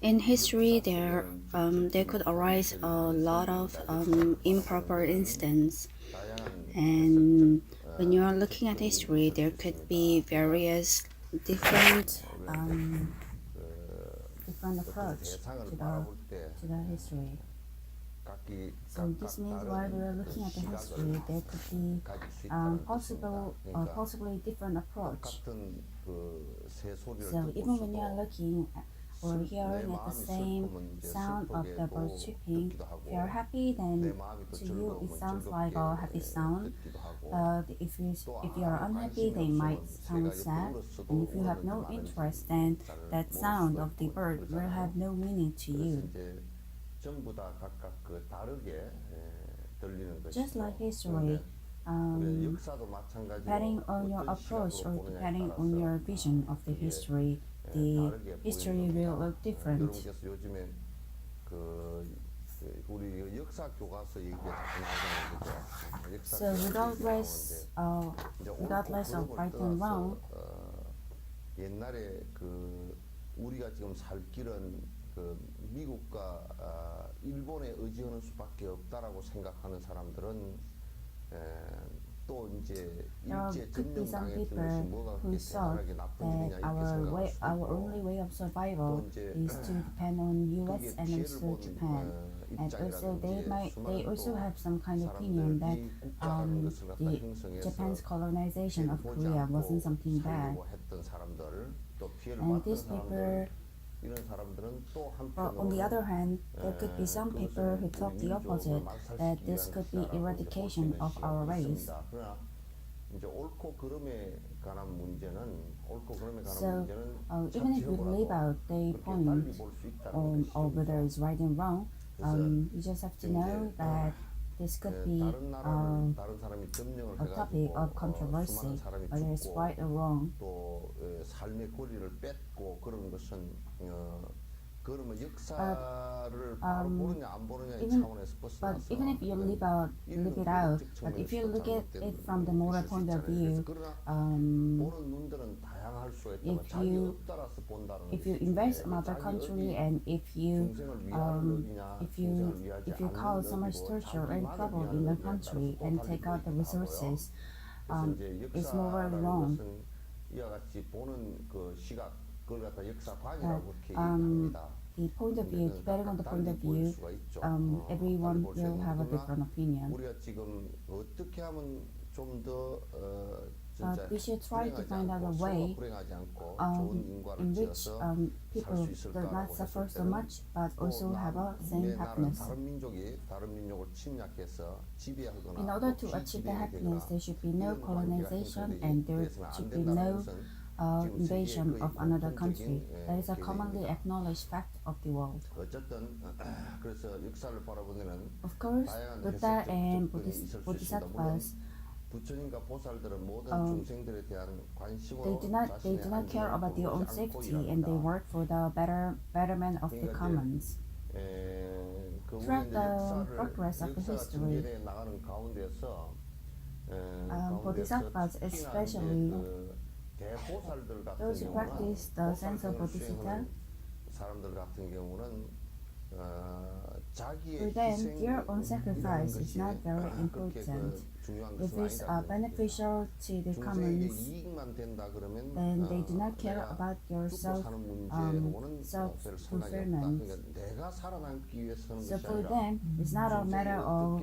In history, there could arise a lot of improper instances, and when you are looking at history, there could be various different different approach to the history. So this means while we are looking at the history, there could be possibly different approach. So even when you are looking or hearing at the same sound of the bird chirping, if you are happy, then to you it sounds like a happy sound. But if you are unhappy, they might sound sad. And if you have no interest, then that sound of the bird will have no meaning to you. Just like history, depending on your approach or depending on your vision of the history will look different. So regardless of right and wrong, 옛날에 우리가 지금 살 길은 미국과 일본에 의지하는 수밖에 없다라고 생각하는 사람들은 또 이제 일제 점령당해 들으시 뭐가 그렇게 대단하게 나쁜 일이냐 이렇게 생각할 수 our only way of survival is to depend on U.S. and also Japan. And also they also have some kind of opinion that Japan's colonization of Korea wasn't something bad. And these people, on the other hand, there could be some people who talk the opposite, that this could be eradication of our race. So even if we leave out the point of whether it's right and wrong, you just have to know that this could be a topic of controversy, whether it's right or wrong. Even if you leave it out, but if you look at it from the moral point of view, if you invest in another country and if you cause so much torture and trouble in the country and take out the resources, it's morally wrong. The point of view, depending on the point of view, everyone will have a different opinion. But we should try to find out a way in which people do not suffer so much, but also have a same happiness. In order to achieve the happiness, there should be no colonization and there should be no invasion of another country. That is a commonly acknowledged fact of the world. Of course, Buddha and Bodhisattvas, they do not care about their own safety and they work for the betterment of the commons. Throughout the progress of the history, Bodhisattvas, especially those who practice the sense of bodhicitta, for them, their own sacrifice is not very important. If it's beneficial to the commons, then they do not care about their self-fulfillment. So for them, it's not a matter of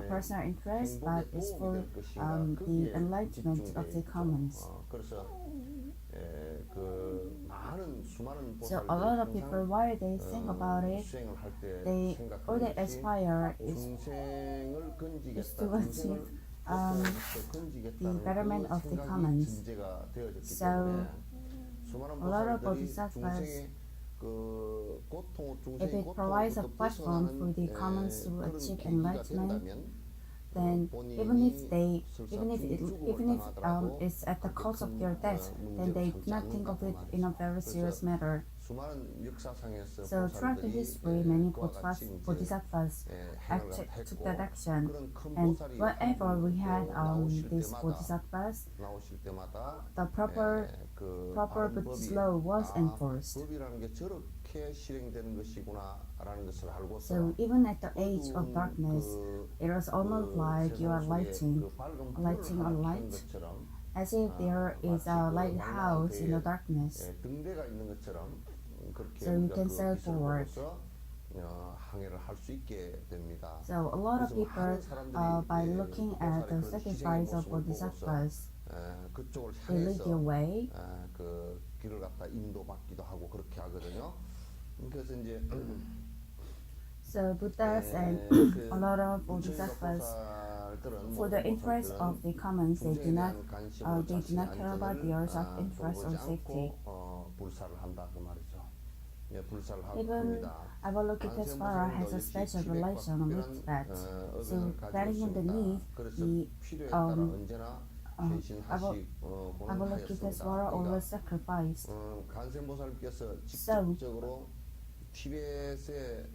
personal interest, but it's for the enlightenment of the commons. So a lot of people, while they think about it, all they aspire is to achieve the betterment of the commons. So a lot of bodhisattvas, if it provides a platform for the commons to achieve enlightenment, then even if it's at the cost of their death, then they do not think of it in a very serious matter. 수많은 역사상에서 So throughout the 보살들이 history, many 그와 같이 이제 bodhisattvas took 했고 that action. 그런 큰 And 보살이 whenever we had 나오실 these 때마다 bodhisattvas, the 그 proper 바른 Buddhist 법이 law was enforced. 법이라는 게 저렇게 실행되는 것이구나라는 것을 알고서 So even at the age of darkness, it was almost like you are lighting a light, as if there is a lighthouse in the darkness. 등대가 있는 것처럼 그렇게 So you 우리가 can 그 sail 빛을 forward. 보고서 항해를 할 수 있게 됩니다. So a lot of people, by looking at the sacrifice of bodhisattvas, 그쪽을 they lead 향해서 their way. 그 길을 갖다 인도받기도 하고 그렇게 하거든요. 그래서 이제 So Buddhas and a lot of bodhisattvas, for the interest of the commons, they do not care about their self-interest or safety. 불사를 한다 그 말이죠. 불사를 Even 합니다. Avalokitesvara has a special relation with that. So depending on the need, Avalokitesvara always sacrificed. 간센보살께서 So 직접적으로 티벳의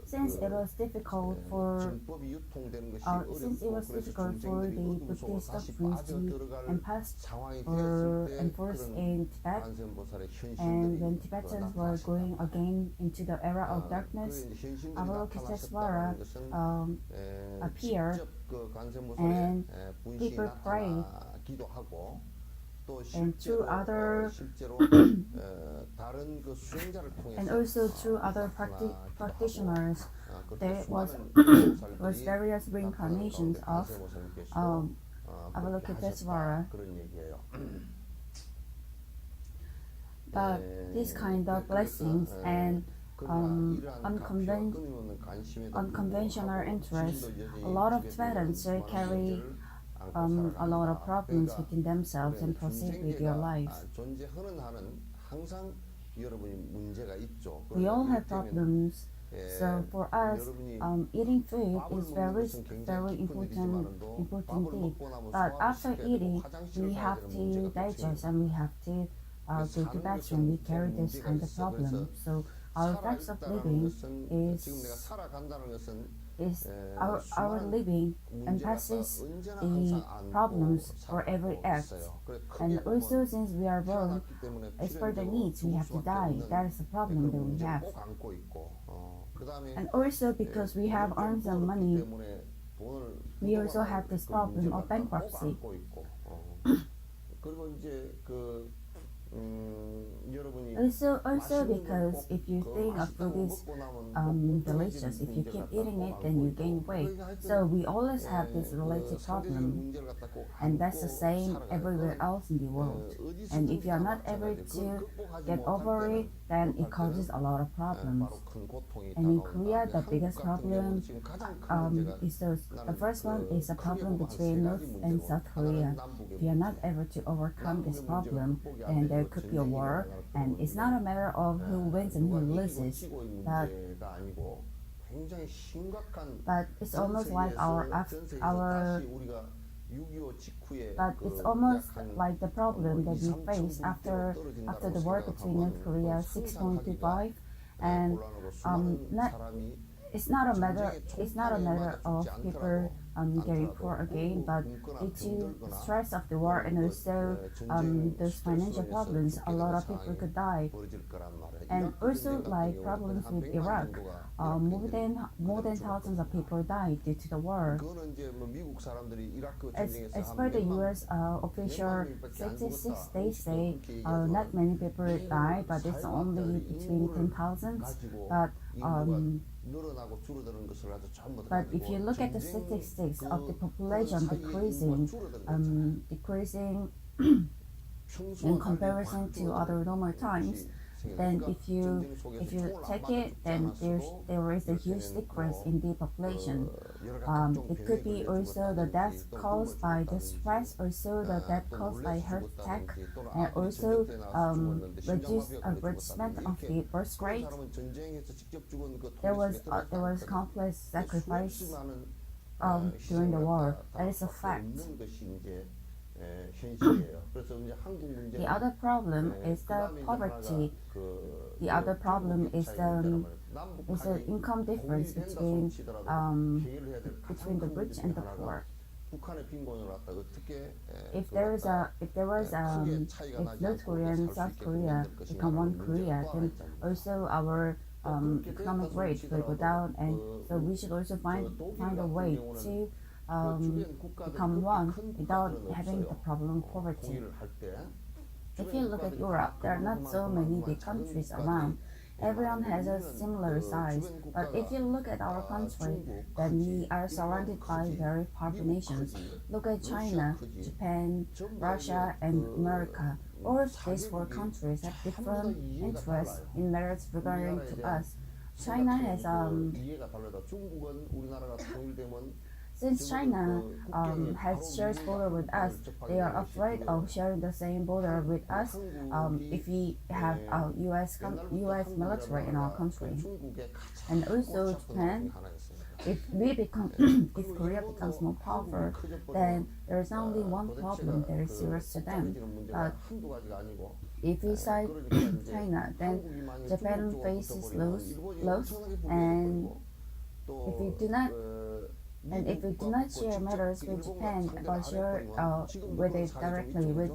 since it was difficult for 정법이 유통되는 것이 since it was difficult for the Buddhist doctrines to be passed 상황이 or 되었을 때 enforced in Tibet, 간센보살의 and when 현신들이 Tibetans were going again into the era of darkness, Avalokitesvara appeared, and people prayed, 기도하고 또 and through other 실제로 다른 그 수행자를 통해서 and also through other practitioners, there was various reincarnations of Avalokitesvara. 그런 얘기예요. But this kind of blessings and unconventional interests, a lot of Tibetans carry a lot of problems within themselves and proceed with their lives. 존재하는 한은 항상 여러분이 문제가 있죠. We all have problems. So for us, eating food is very important thing. But after eating, we have to digest and we have to go to the bathroom. We carry this kind of problem. So our facts of living is our living encompasses the problems for every act. And also, since we are born, as per the needs, we have to die. That is the problem that we have. And also, because we have earned some money, we also have this problem of bankruptcy. Also because if you think of food is delicious, if you keep eating it, then you gain weight. So we always have this related problem, and that's the same everywhere else in the world. And if you are not able to get over it, then it causes a lot of problems. And in Korea, the biggest problem is the first one is a problem between North and South Korea. If you are not able to overcome this problem, then there could be a war, and it's not a matter of who wins and who loses, but it's almost like but it's almost like the problem that we faced after the war between North Korea 6.25, and it's not a matter of people getting poor again, but due to the stress of the war and also those financial problems, a lot of people could die. And also like problems with Iraq, more than thousands of people died due to the war. As per the U.S. Official statistics, they say not many people died, but it's only between 10,000. But if you look at the statistics of the population decreasing in comparison to other normal times, then if you take it, then there is a huge decrease in the population. It could be also the death caused by the stress, also the death caused by heart attack, and also reduced enrichment of the birth rate. There was countless sacrifice during the war. That is a fact. 현실이에요. 그래서 이제 한국 문제는 The other problem is the 그다음에 이제 하나가 poverty. 그 The other problem 중국의 is 차이 the 문제란 말이에요. 남북 is the 한이 income difference 통일된다 손 치더라도 해결해야 될 가장 between the 큰 문제 rich 중에 and the 하나가 poor. 북한의 빈곤을 갖다 어떻게 If 그걸 there is 갖다 if there was 크게 차이가 if 나지 North 않고 Korea and 살 수 South 있게끔 Korea 만들 become one 것이냐라는 문제가 Korea, 또 하나 then 있답니다. also our economic rate will go down, and so we should also find a way to become one without having the problem of poverty. 공의를 할 때 If you look at Europe, there are not so many big countries around. Everyone has a similar size. But if you look at our country, then we are surrounded by very powerful nations. Look at China, Japan, Russia, and America. All of these four countries have different interests in matters regarding to us. China has 이해가 달라다. 중국은 우리나라가 통일되면 Since China has shares border with us, they are afraid of sharing the same border with us if we have a U.S. military in our country. And also Japan, if Korea becomes more powerful, then there is only one problem that is serious to them. But if we side China, then Japan faces loss, and if we do not share matters with Japan, but share with it directly with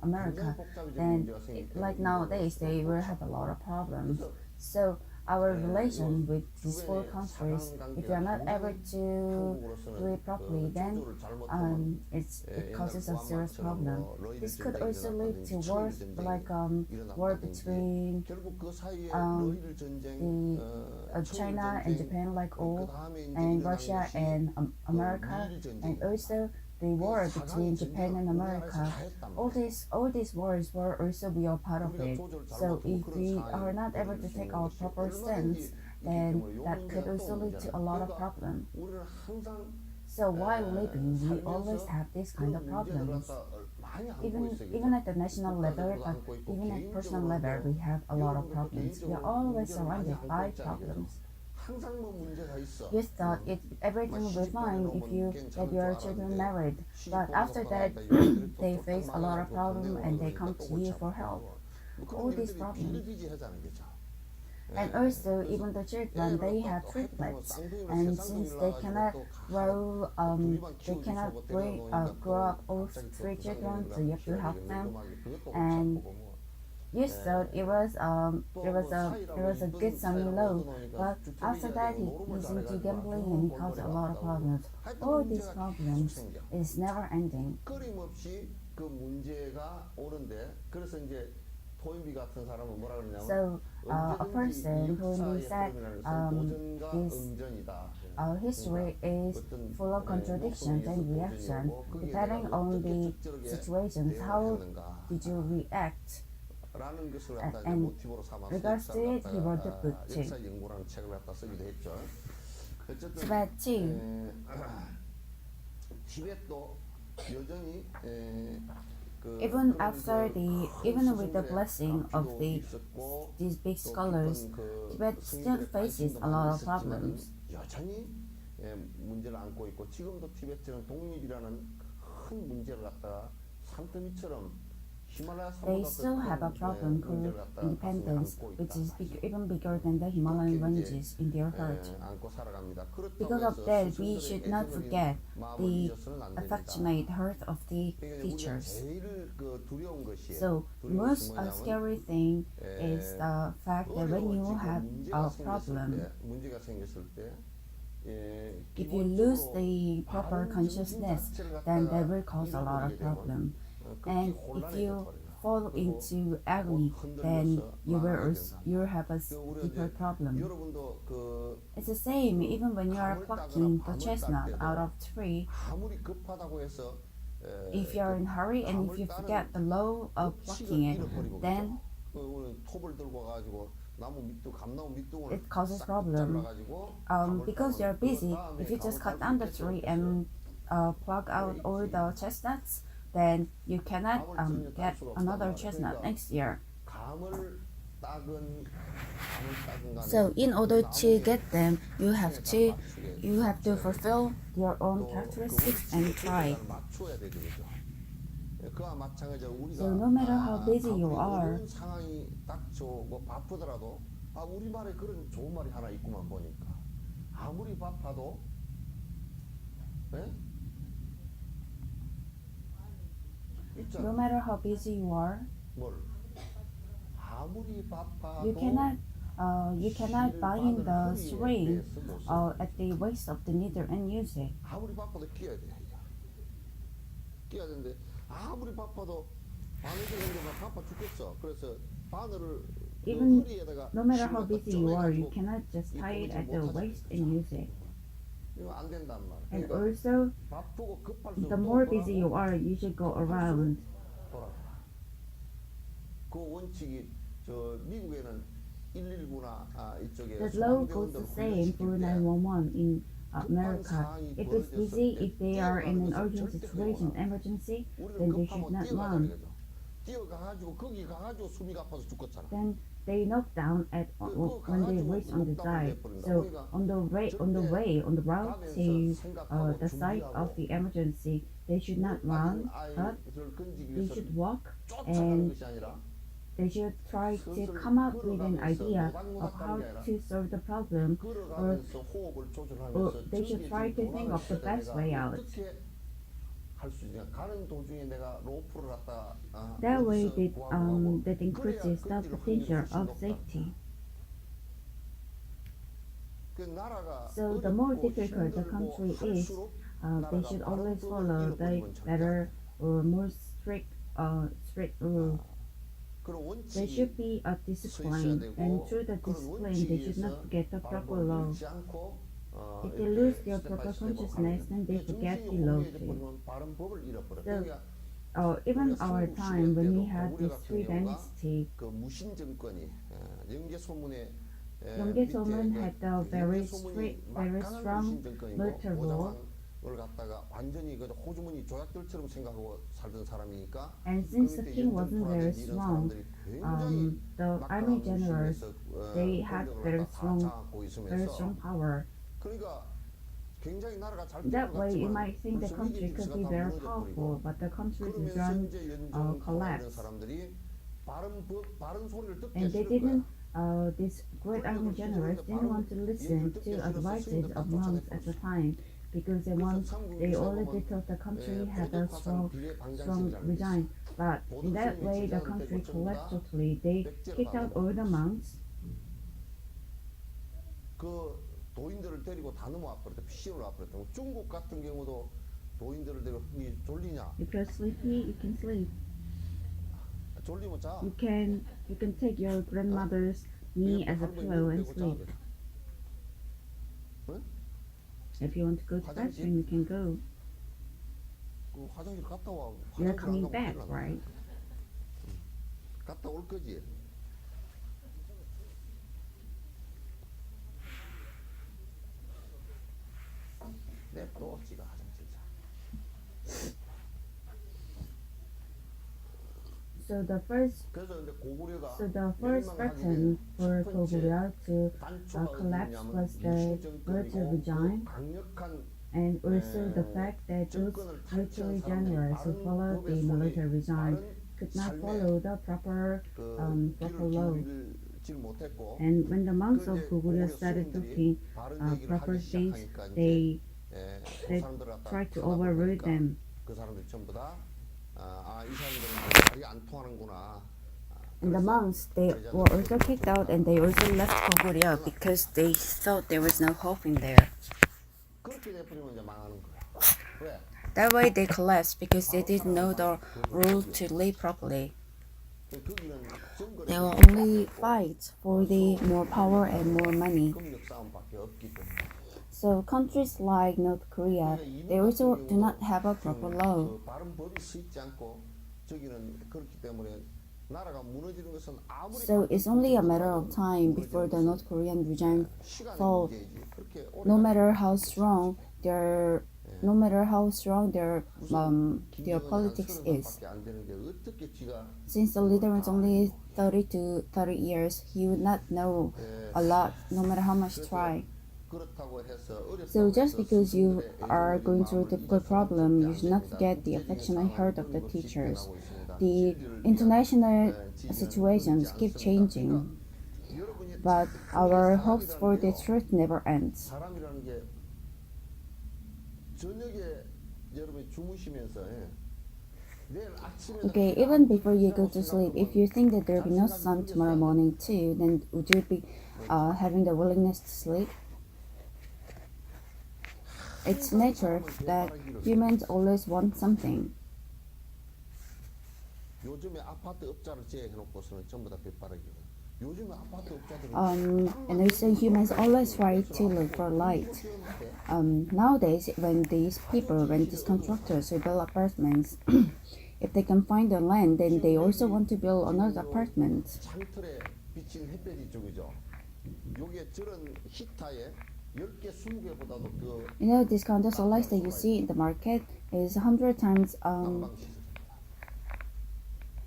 America, then like nowadays they will have a lot of problems. So our relation with these four countries, if we are not able to do it properly, then it causes a serious problem. This could also lead to wars, like war between China and Japan, like all, and Russia and America, and also the war between Japan and America. All these wars will also be a part of it. So if we are not able to take our proper stance, then that could also lead to a lot of problems. So while living, we always have this kind of problems. Even at the national level, but even at personal level, we have a lot of problems. We are always surrounded by problems. You thought everything will be fine if you get your children married, but after that, they face a lot of problems and they come to you for help. All these problems. And also, even the children, they have triplets, and since they cannot grow, grow up all three children, so you have to help them. And you thought it was a good son-in-law, but after that he's into gambling and he caused a lot of problems. All these problems is never ending. So a person who said his history is full of contradictions and reactions. Depending on the situations, how did you react? And regards to it, he wrote the book too. Tibet too. Even with the blessing of these big scholars, Tibet still faces a lot of problems. 문제를 안고 있고 지금도 티베트는 독립이라는 큰 문제를 갖다가 산더미처럼 They still have a problem called independence, which is even bigger than the Himalayan ranges in their heart. Because of that, we should not forget the affectionate heart of the teachers. So, most scary thing is the fact that when you have a problem, if you lose the proper consciousness, then that will cause a lot of problem. And if you fall into agony, then you have a deeper problem. It's the same even when you are plucking the chestnut out of tree. If you are in a hurry and if you forget the law of plucking it, then it causes problem. Because you're busy, if you just cut down the tree and pluck out all the chestnuts, then you cannot get another chestnut next year. So in order to get them, you have to fulfill your own characteristics and try. 그와 마찬가지로 우리가 So no matter how busy you are, 어려운 상황이 닥쳐오고 바쁘더라도 우리 말에 그런 좋은 말이 하나 있구만 보니까 아무리 바빠도 예? 있잖아. no matter how busy you are, 뭘? 아무리 바빠도 you cannot bind the string at the waist of the needle and use it. 아무리 바빠도 끼어야 돼. 끼어야 되는데 아무리 바빠도 바늘 끼는데 막 바빠 죽겠어. 그래서 바늘을 Even 허리에다가 no matter how busy you are, you cannot just tie it at the waist and use it. 이거 안 된단 말이야. And 그러니까 also, 바쁘고 급할수록 the more busy you are, you should go around. 돌아가. 그 원칙이 저 미국에는 119나 이쪽에 The law goes the same for 911 in America. If it's busy, if they are in an urgent situation, emergency, then they should not run. 뛰어가가지고 거기 가가지고 숨이 가빠서 죽겠잖아. Then they knock down when they reach on the side. So on the route to the site of the emergency, they should not run, but they should walk and they should try to come up with an idea of how to solve the problem, or they should try to think of the best way out. That way, that increases the potential of safety. So the more difficult the country is, they should always follow the better or more strict rules. There should be a discipline, and through the discipline, they should not forget the proper law. If they lose their proper consciousness, then they forget the law too. So, even our time when we had this three dynasty, Yongge-somun had a very strict, very strong military rule. And since the king wasn't very strong, the army generals, they had very strong power. That way, you might think the country could be very powerful, but the country began collapse. And they didn't. These great army generals didn't want to listen to advices of monks at the time, because they already thought the country had a strong regime. But in that way, the country collapsed totally. They kicked out all the monks. 도인들을 데리고 다 넘어와버렸다. 피신으로 와버렸다. 중국 같은 경우도 도인들을 데리고 졸리냐? If you're sleepy, you can sleep. 졸리면 자. You can take your grandmother's knee as a pillow and sleep. 응? If you want to go to the bathroom, you can go. 화장실 갔다 와. You're coming back, right? 갔다 올 거지. 또 지가 화장실 자. So the first pattern for Goguryeo to collapse was the military regime, and also the fact that those military generals who followed the military regime could not follow the proper law. And when the monks of Goguryeo started talking proper things, they tried to overrule them. And the monks, they were also kicked out, and they also left Goguryeo because they thought there was no hope in there. That way they collapsed because they didn't know the rule to live properly. They will only fight for the more power and more money. So countries like North Korea, they also do not have a proper law. So it's only a matter of time before the North Korean regime falls. No matter how strong their politics is. Since the leader is only 30 years, he would not know a lot, no matter how much try. So just because you are going through a difficult problem, you should not forget the affectionate heart of the teachers. The international situations keep changing, but our hopes for the truth never ends. 사람이라는 게 저녁에 여러분이 주무시면서 내일 아침에 Okay, even before you go to sleep, if you think that there will be no sun tomorrow morning too, then would you be having the willingness to sleep? It's nature that humans always want something. 요즘에 아파트 업자를 제외해놓고서는 전부 다 빗바라기거든. 요즘에 아파트 업자들은 And also humans always try to look for light. Nowadays, when these constructors who build apartments, if they can find the land, then they also want to build another apartment. 창틀에 비친 햇볕이 쪽이죠. 요게 저런 히타에 10개, 20개보다도 더 You know, this kind of lights that you see in the market is 100 times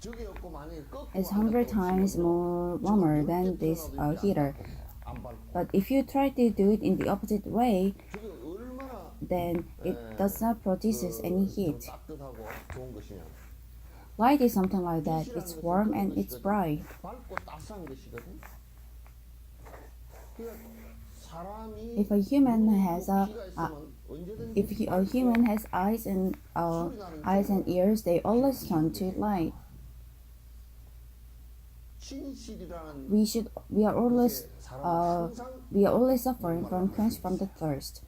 저게 없고 만약에 is 100 times more warmer than this heater. But if you try to do it in the opposite way, 저게 얼마나 then it does not produce any heat. 따뜻하고 좋은 것이냐. Light is something like that. It's warm and it's bright. 밝고 따스한 것이거든. 사람이 If a human has eyes and ears, they always turn to light. 진실이라는 We are always suffering from quench from the thirst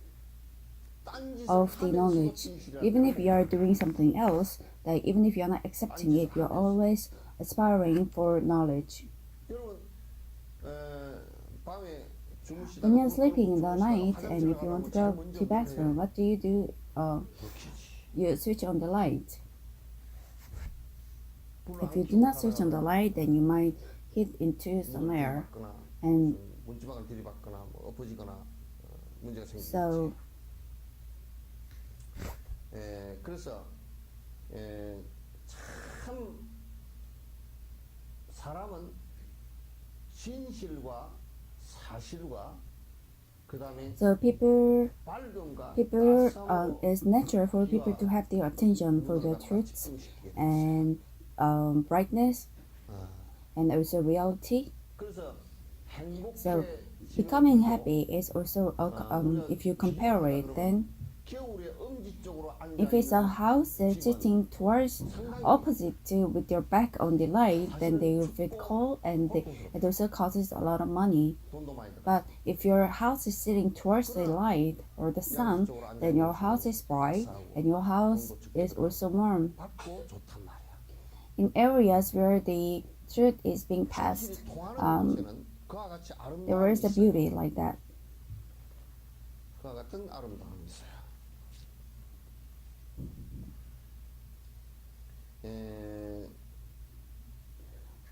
of the knowledge. Even if you are doing something else, like even if you are not accepting it, you are always aspiring for knowledge. 여러분 밤에 When you're sleeping in the night and if you want to go to bathroom, what do? You switch on the light. If you do not switch on the light, then you might hit into some air, and 문지방을 들이받거나 뭐 엎어지거나 문제가 생기죠. so 그래서 참 사람은 진실과 사실과 그다음에 so people 밝음과 it's natural for people to have their attention for the truths and brightness and also reality. 그래서 So becoming happy is also if you compare it, then 겨울에 엄지 쪽으로 앉아 if it's a house that's sitting towards opposite to with your back on the light, then they will feel cold and it also causes a lot of money. 돈도 많이 들어. But if your house is sitting towards the light or the sun, then your house is bright and your house is also warm. 밝고 좋단 말이야. In areas where the truth is being passed, 통하는 그와 같이 there is 아름다움이 a beauty like that. 그와 같은 아름다움이 있어요.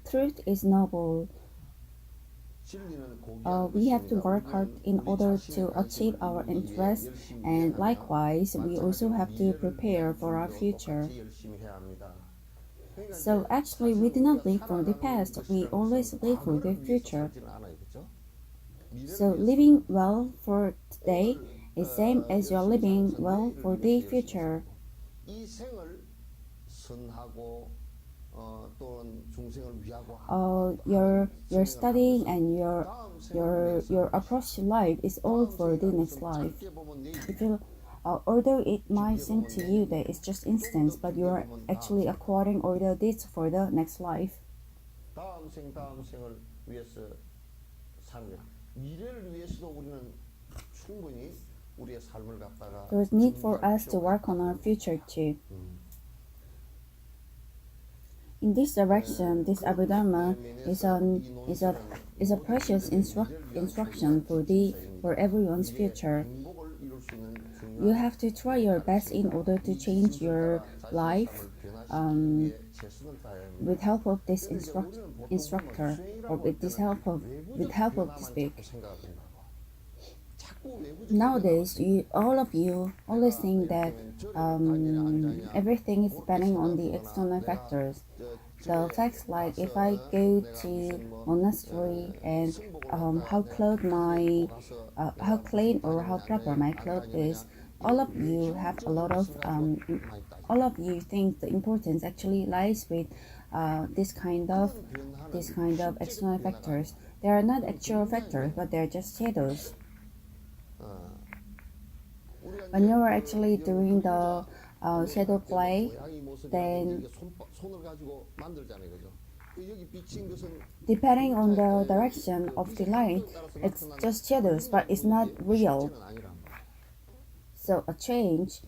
Truth is noble. We have to work hard in order to achieve our interests, and likewise, we also have to prepare for our future. So actually, we do not live for the past, we always live for the future. So living well for today is same as you're living well for the future. 이 생을 선하고 또는 중생을 위하고 Your studying and your approach to life is all for the next life. If you, although it might seem to you that it's just instance, but you are actually acquiring all the deeds for the next life. 다음 생을 위해서 삽니다. 미래를 위해서도 우리는 충분히 우리의 삶을 갖다가 There's need for us to work on our future too. In this direction, this Abhidharma is a precious instruction for everyone's future. You have to try your best in order to change your life with help of this instructor or with help of this book. Nowadays, all of you always think that everything is depending on the external factors. The facts like if I go to monastery and how how clean or how proper my clothes is, all of you have a lot of all of you think the importance actually lies with this kind of external factors. They are not actual factors, but they are just shadows. When you are actually doing the shadow play, then depending on the direction of the light, it's just shadows, but it's not real. So a change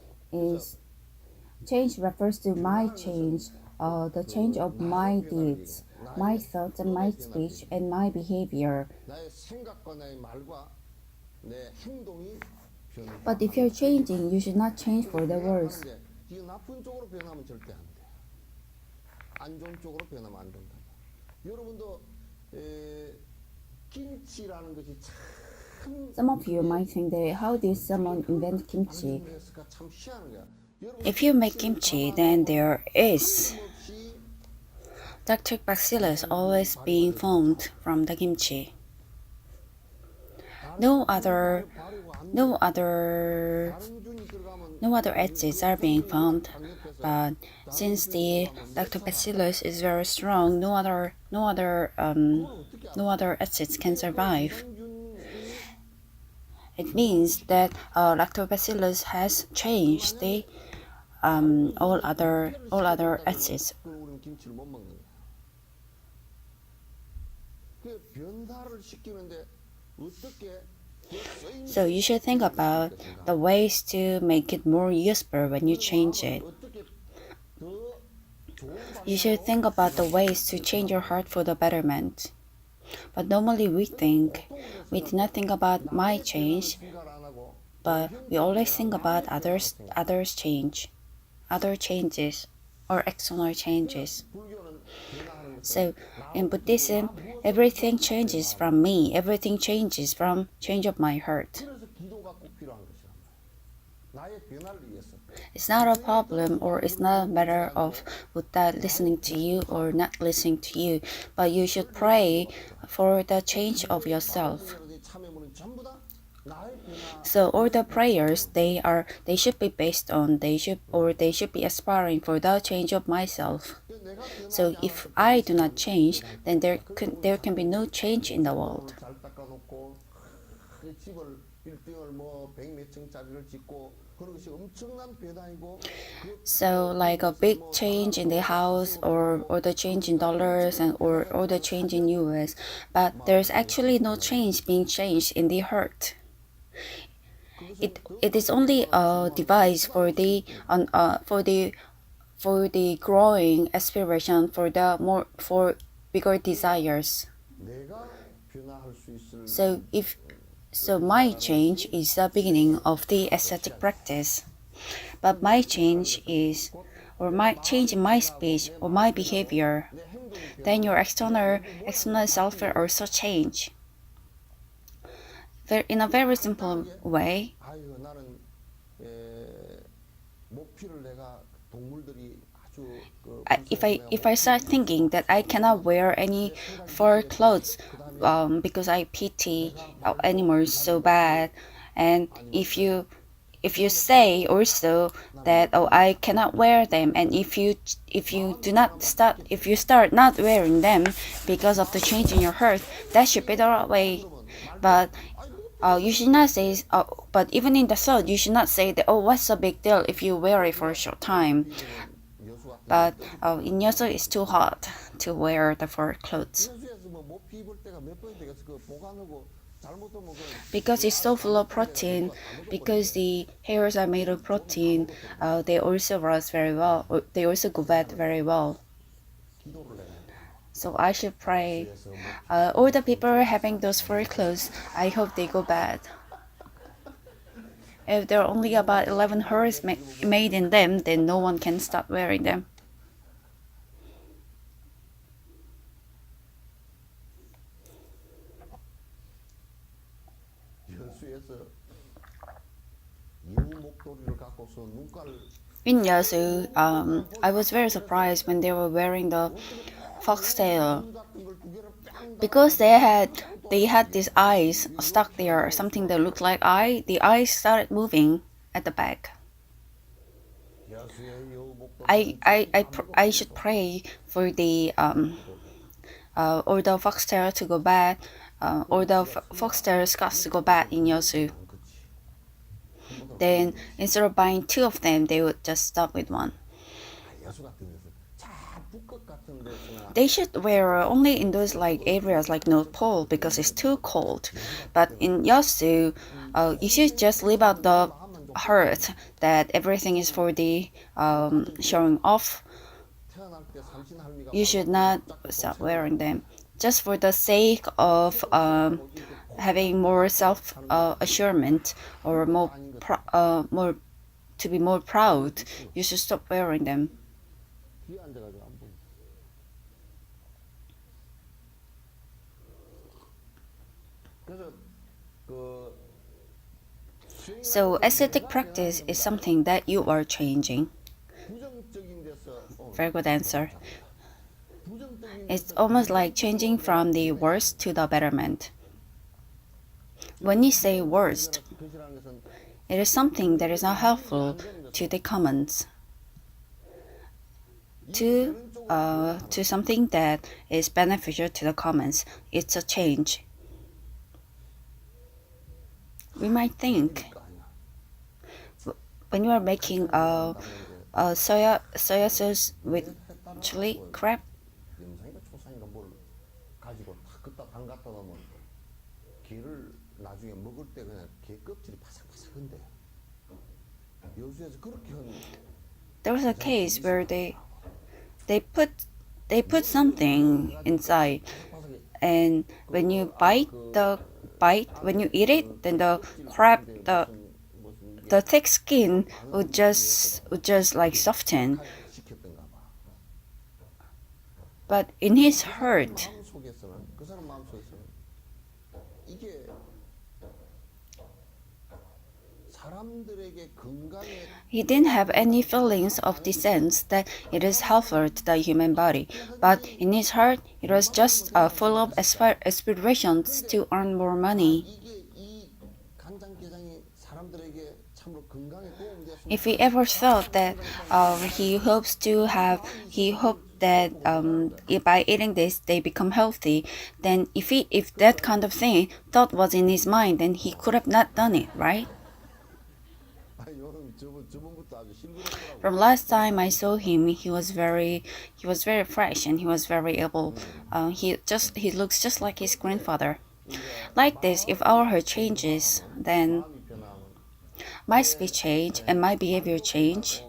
refers to my change, the change of my deeds, my thoughts and my speech and my behavior. But if you're changing, you should not change for the worse. 안 좋은 쪽으로 변하면 안 된다. 여러분도 김치라는 것이 참 Some of you might think that how did someone invent kimchi? 참 희한한 거야. If you make kimchi, then there is lactic bacillus always being formed from the kimchi. No other acids are being formed, but since the lactobacillus is very strong, no other acids can survive. It means that lactobacillus has changed the all other acids. So you should think about the ways to make it more useful when you change it. You should think about the ways to change your heart for the betterment. But normally we do not think about my change, but we always think about other changes, or external changes. So in Buddhism, everything changes from me. Everything changes from change of my heart. It's not a problem, or it's not a matter of Buddha listening to you or not listening to you, but you should pray for the change of yourself. So all the prayers they should be based on they should be aspiring for the change of myself. So if I do not change, then there can be no change in the world. So like a big change in the house, or the change in dollars, or the change in US, but there's actually no change being changed in the heart. It is only a device for the growing aspiration for bigger desires. So my change is the beginning of the ascetic practice. But my change in my speech or my behavior, then your external self will also change. In a very simple way, if I start thinking that I cannot wear any fur clothes because I pity animals so bad, and if you say also that I cannot wear them, and if you start not wearing them because of the change in your heart, that should be the right way. But you should not say. But even in the thought, you should not say that what's the big deal if you wear it for a short time. But in Yosu, it's too hot to wear the fur clothes. Because it's so full of protein, because the hairs are made of protein, they also rust very well, or they also go bad very well. So I should pray. All the people having those fur clothes, I hope they go bad. If there are only about 11 hairs made in them, then no one can stop wearing them. In Yasu, I was very surprised when they were wearing the foxtail because they had these eyes stuck there, something that looked like eye. The eyes started moving at the back. I should pray for the or the foxtail to go bad, or the foxtail scots to go bad in Yosu. Then instead of buying two of them, they would just stop with one. They should wear only in those like areas like North Pole because it's too cold. But in Yasu, you should just leave out the hurt that everything is for the showing off. You should not stop wearing them just for the sake of having more self assurement or more to be more proud. You should stop wearing them. So aesthetic practice is something that you are changing. Very good answer. It's almost like changing from the worst to the betterment. When you say worst, it is something that is not helpful to the commons. To something that is beneficial to the commons, it's a change. We might think when you are making a soya sauce with chili crab, there was a case where they put something inside, and when you when you eat it, then the crab the thick skin would just like soften. But in his heart, he didn't have any feelings of the sense that it is helpful to the human body. But in his heart, it was just full of aspirations to earn more money. If he ever thought that he hoped that by eating this they become healthy, then if that kind of thing thought was in his mind, then he could have not done it, right? From last time I saw him, he was very fresh and he was very able. He looks just like his grandfather. Like this, if our heart changes, then my speech change and my behavior change,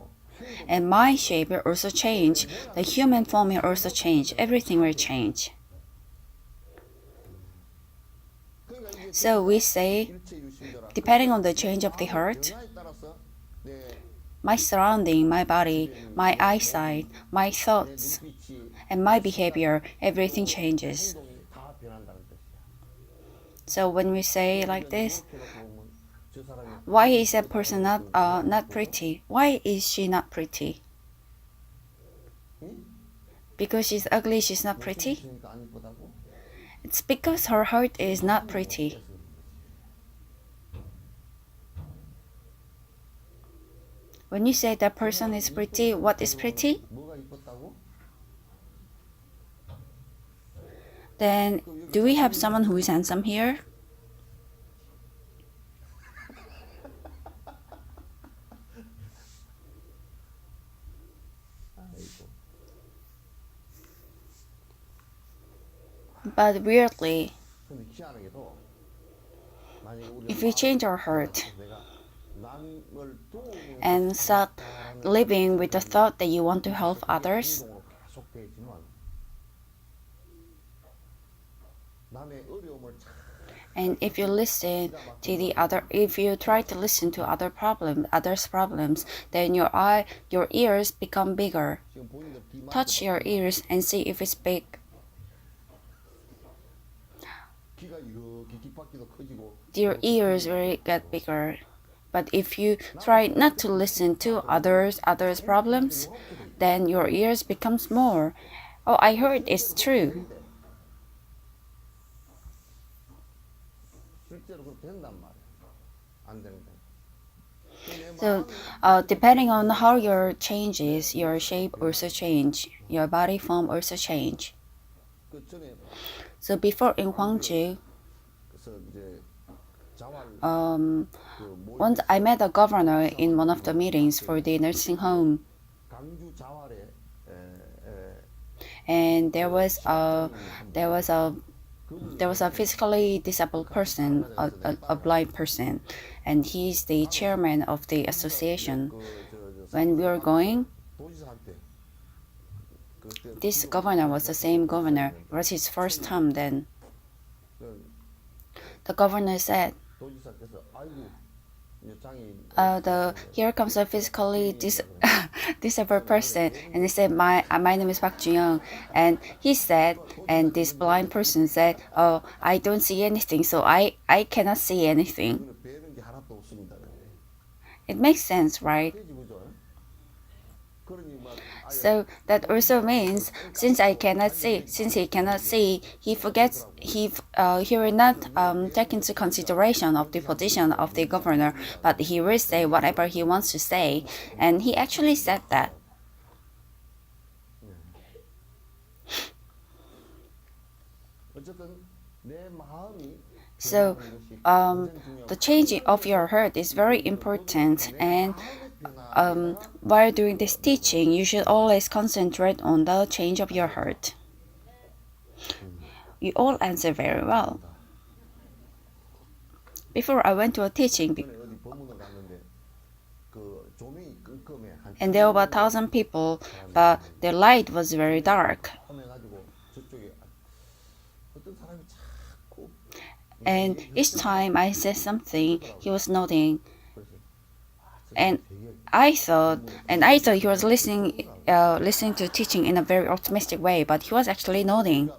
and my shape will also change. The human form will also change. Everything will change. So we say, depending on the change of the heart, my surrounding, my body, my eyesight, my thoughts, and my behavior, everything changes. So when we say like this, why is that person not pretty? Why is she not pretty? Because she's ugly, she's not pretty? It's because her heart is not pretty. When you say that person is pretty, what is pretty? Then, do we have someone who is handsome here? But weirdly, if we change our heart and start living with the thought that you want to help others, and if you try to listen to others' problems, then your ears become bigger. Touch your ears and see if it's big. Your ears will get bigger But if you try not to listen to others' problems, then your ears becomes more. Oh, I heard it's true. So, depending on how your changes, your shape also change, your body form also change. So before in Gwangju, once I met a governor in one of the meetings for the nursing home, and there was a physically disabled person, a blind person, and he's the chairman of the association. When we were going, this governor was the same governor. It was his first term then. The governor said, here comes a physically disabled person, and he said, my name is Park Jung, and he said, and this blind person said, oh, I don't see anything, so I cannot see anything. It makes sense, right? So that also means since he cannot see, he forgets he will not take into consideration of the position of the governor, but he will say whatever he wants to say, and he actually said that. So the changing of your heart is very important, and while doing this teaching, you should always concentrate on the change of your heart. You all answer very well. Before I went to a teaching, and there were about 1,000 people, but the light was very dark. And each time I said something, he was nodding. And I thought he was listening to teaching in a very optimistic way, but he was actually nodding.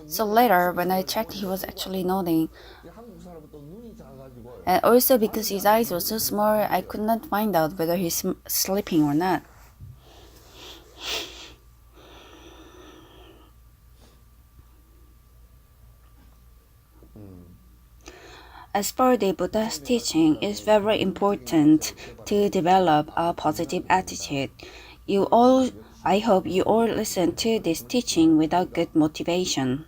So later, when I checked, he was actually nodding. And also because his eyes were so small, I could not find out whether he's sleeping or not. As per the Buddha's teaching, it's very important to develop a positive attitude. I hope you all listen to this teaching without good motivation.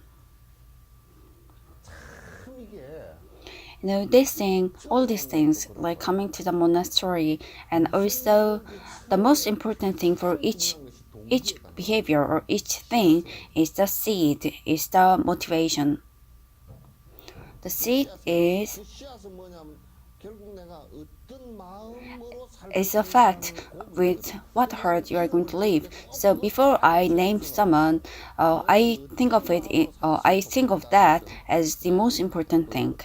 You know, all these things, like coming to the monastery, and also the most important thing for each behavior or each thing is the seed, is the motivation. The seed is a fact with what heart you are going to live. So before I name someone, I think of that as the most important thing.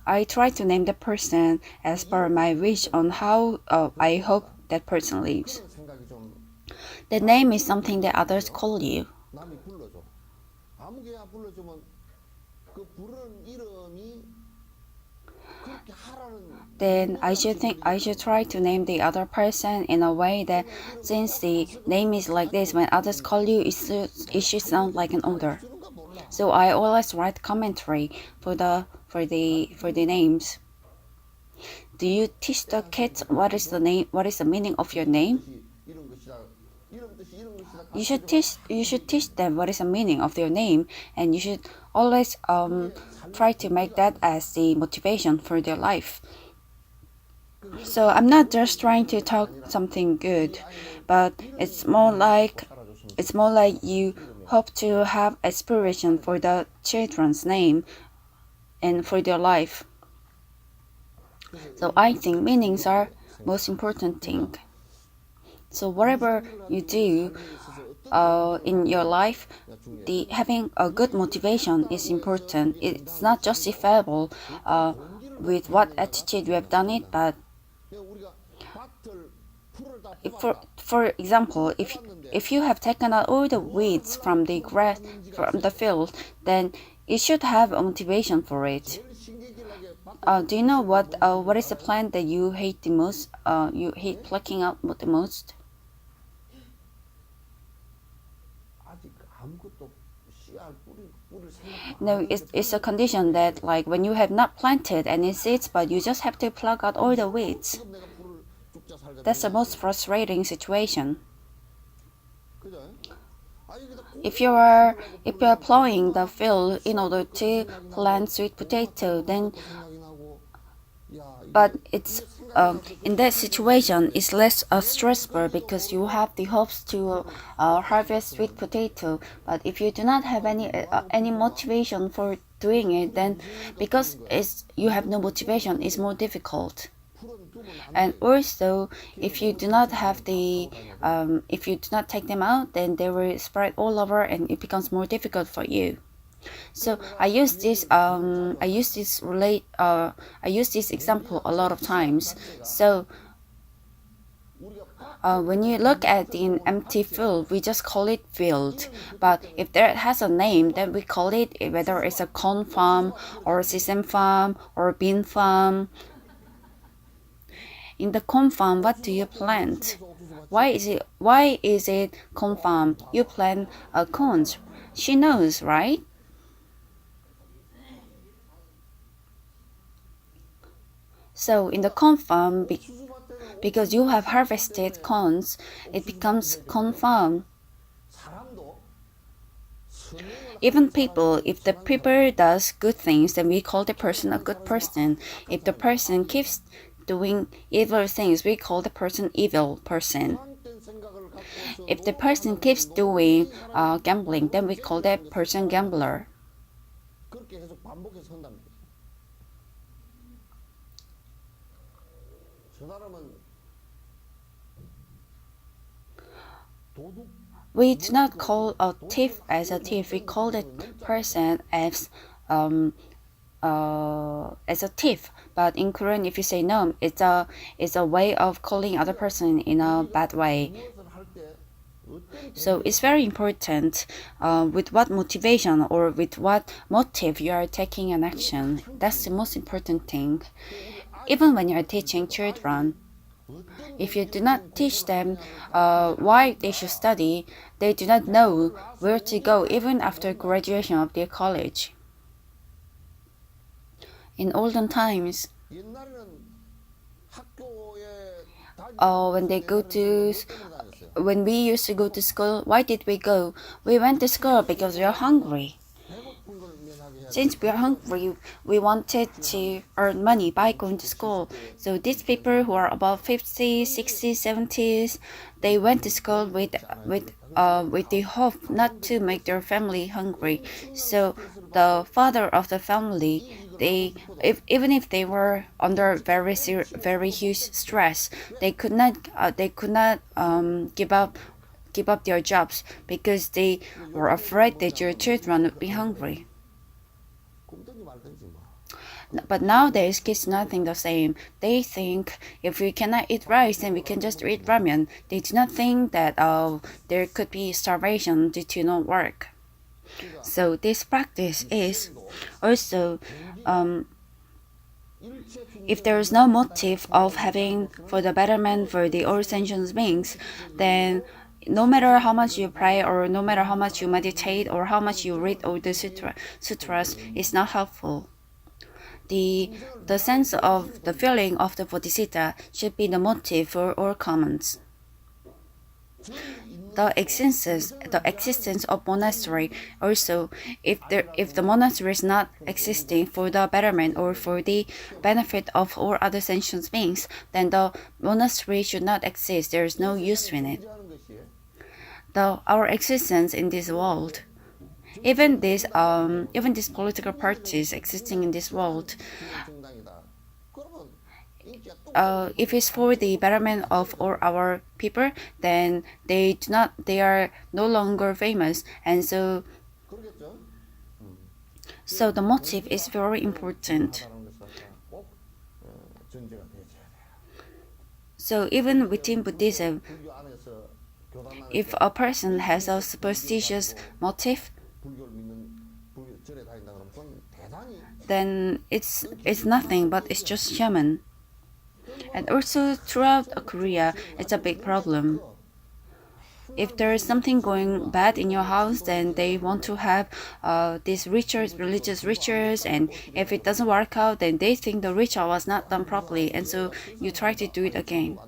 I try to name the person as per my wish on how I hope that person lives. The name is something that others call you. Then I should try to name the other person in a way that, since the name is like this, when others call you, it should sound like an order. So I always write commentary for the names. Do you teach the kids what is the meaning of your name? You should teach them what is the meaning of their name, and you should always try to make that as the motivation for their life. So I'm not just trying to talk something good, but it's more like you hope to have aspiration for the children's name and for their life. So I think meanings are most important thing. So whatever you do in your life, having a good motivation is important. It's not justifiable with what attitude you have done it, but for example, if you have taken out all the weeds from the grass from the field, then you should have a motivation for it. Do you know what is the plant that you hate the most? You hate plucking out the most? No, it's a condition that like when you have not planted any seeds, but you just have to pluck out all the weeds. That's the most frustrating situation. If you are plowing the field in order to plant sweet potato, then but it's in that situation it's less stressful because you have the hopes to harvest sweet potato. But if you do not have any motivation for doing it, then because you have no motivation, it's more difficult. And also, if you do not have if you do not take them out, then they will spread all over, and it becomes more difficult for you. So I use this example a lot of times. So when you look at an empty field, we just call it field. But if that has a name, then we call it, whether it's a corn farm or a sesame farm or a bean farm. In the corn farm, what do you plant? Why is it corn farm? You plant corns. She knows, right? So in the corn farm, because you have harvested corns, it becomes corn farm. Even people, if the people does good things, then we call the person a good person. If the person keeps doing evil things, we call the person evil person. If the person keeps doing gambling, then we call that person gambler. We do not call a thief as a thief. We call the person as a thief. But in Korean, if you say no, it's a way of calling other person in a bad way. So it's very important with what motivation or with what motive you are taking an action. That's the most important thing. Even when you are teaching children, if you do not teach them why they should study, they do not know where to go even after graduation of their college. In olden times, when we used to go to school, why did we go? We went to school because we are hungry. Since we are hungry, we wanted to earn money by going to school. So these people who are about 50s, 60s, 70s, they went to school with the hope not to make their family hungry. So the father of the family, even if they were under very huge stress, they could not give up their jobs because they were afraid that your children would be hungry. But nowadays, kids do not think the same. They think if we cannot eat rice, then we can just eat ramen. They do not think that there could be starvation due to no work. So this practice is also if there is no motive of having for the betterment for the all sentient beings, then no matter how much you pray or no matter how much you meditate or how much you read all the sutras, it's not helpful. The sense of the feeling of the bodhisattva should be the motive for all comments. The existence of monastery also, if the monastery is not existing for the betterment or for the benefit of all other sentient beings, then the monastery should not exist. There is no use in it. Our existence in this world, even these political parties existing in this world, if it's for the betterment of all our people, then they are no longer famous, and so the motive is very important. So even within Buddhism, if a person has a superstitious motive, then it's nothing but it's just shaman. And also throughout Korea, it's a big problem. If there is something going bad in your house, then they want to have these rituals, religious rituals, and if it doesn't work out, then they think the ritual was not done properly, and so you try to do it again.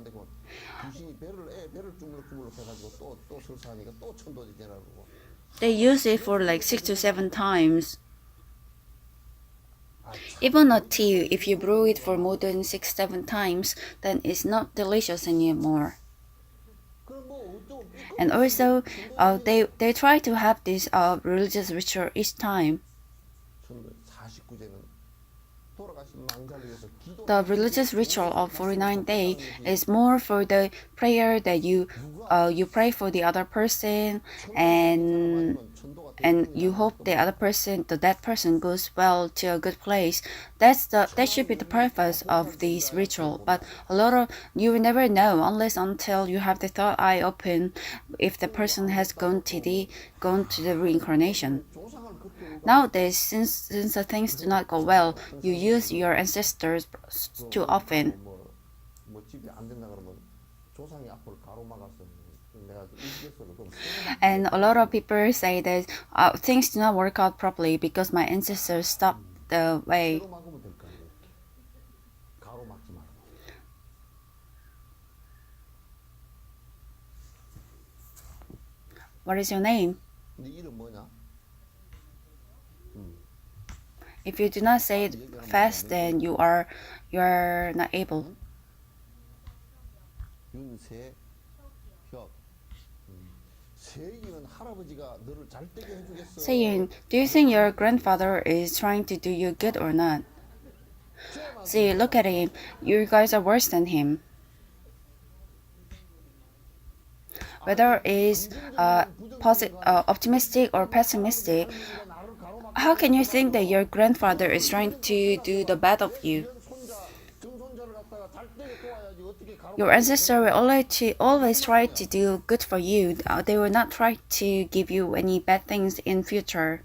They use it for like 6 to 7 times. Even a tea, if you brew it for more than 6, 7 times, then it's not delicious anymore. And also, they try to have this religious ritual each time. The religious ritual of 49 day is more for the prayer that you pray for the other person, and you hope the other person, that person goes well to a good place. That should be the purpose of this ritual. But a lot of you will never know until you have the third eye open if the person has gone to the reincarnation. Nowadays, since the things do not go well, you use your ancestors too often. And a lot of people say that things do not work out properly because my ancestors stopped the way. What is your name? If you do not say it fast, then you are not able. Saying, do you think your grandfather is trying to do you good or not? See, look at him. You guys are worse than him. Whether it's optimistic or pessimistic, how can you think that your grandfather is trying to do the bad of you? Your ancestors will always try to do good for you. They will not try to give you any bad things in future.